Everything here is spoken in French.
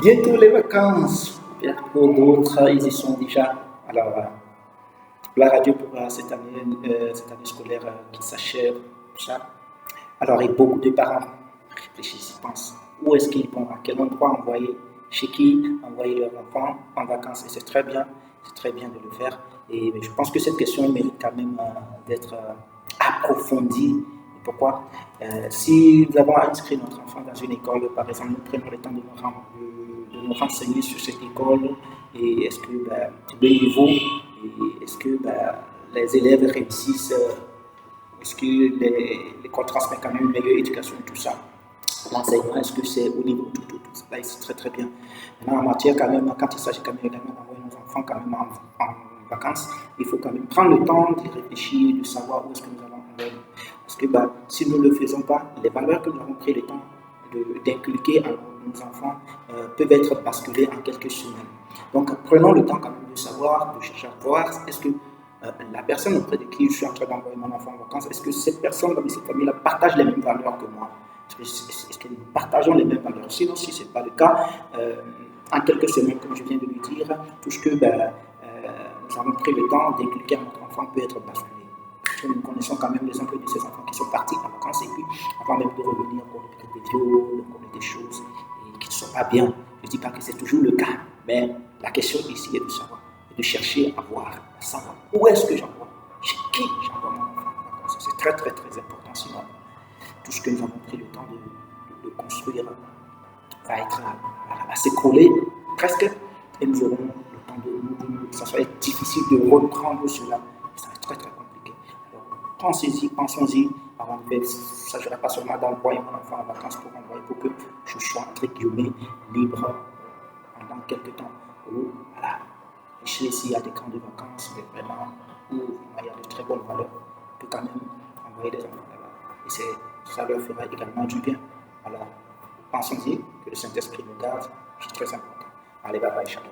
Bientôt les vacances. Pour d'autres, ils y sont déjà. Alors, la radio pour cette année scolaire qui s'achève, tout ça. Alors, et beaucoup de parents réfléchissent, ils pensent où est-ce qu'ils vont, à quel endroit envoyer, chez qui envoyer leurs enfants en vacances. Et c'est très bien de le faire. Et je pense que cette question mérite quand même d'être approfondie. Pourquoi si nous avons inscrit notre enfant dans une école, par exemple, nous prenons le temps de nous renseigner sur cette école et est-ce que le niveau, est-ce que les élèves réussissent, est-ce que l'école transmet quand même une meilleure éducation et tout ça. L'enseignement, est-ce que c'est au niveau tout ça, c'est très très bien. Maintenant, en matière quand même, quand il s'agit quand même d'envoyer nos enfants quand même en vacances, il faut quand même prendre le temps de réfléchir, de savoir où est-ce que nous allons envoyer. Parce que si nous ne le faisons pas, les valeurs que nous avons pris le temps d'inculquer à nos enfants peuvent être basculées en quelques semaines. Donc prenons le temps quand même de savoir, de chercher à voir, est-ce que la personne auprès de qui je suis en train d'envoyer mon enfant en vacances, est-ce que cette personne dans cette famille-là partage les mêmes valeurs que moi? Est-ce que nous partageons les mêmes valeurs? Sinon, si ce n'est pas le cas, en quelques semaines, comme je viens de le dire, tout ce que nous avons pris le temps d'inculquer à notre enfant peut être basculé. Nous connaissons quand même l'exemple de ces enfants qui sont partis en vacances et puis avant même de revenir, on connaît des viols, on connaît des choses qui ne sont pas bien. Je ne dis pas que c'est toujours le cas, mais la question ici est de savoir, de chercher à voir, à savoir où est-ce que j'envoie, chez qui j'envoie mon enfant en vacances. C'est très très très important, sinon tout ce que nous avons pris le temps de construire va s'écrouler presque et nous aurons le temps ça va être difficile de reprendre cela. Ça va être très très compliqué. Alors, pensons-y avant de faire. Il ne s'agira pas seulement d'envoyer mon enfant en vacances pour que je sois entre guillemets libre pendant quelques temps. Ou voilà, chez s'il y a des camps de vacances, mais vraiment où il y a de très bonnes valeurs, on peut quand même envoyer des enfants là-bas. Et ça leur fera également du bien. Alors, pensons-y, que le Saint-Esprit nous garde, c'est très important. Allez, bye bye, chacun.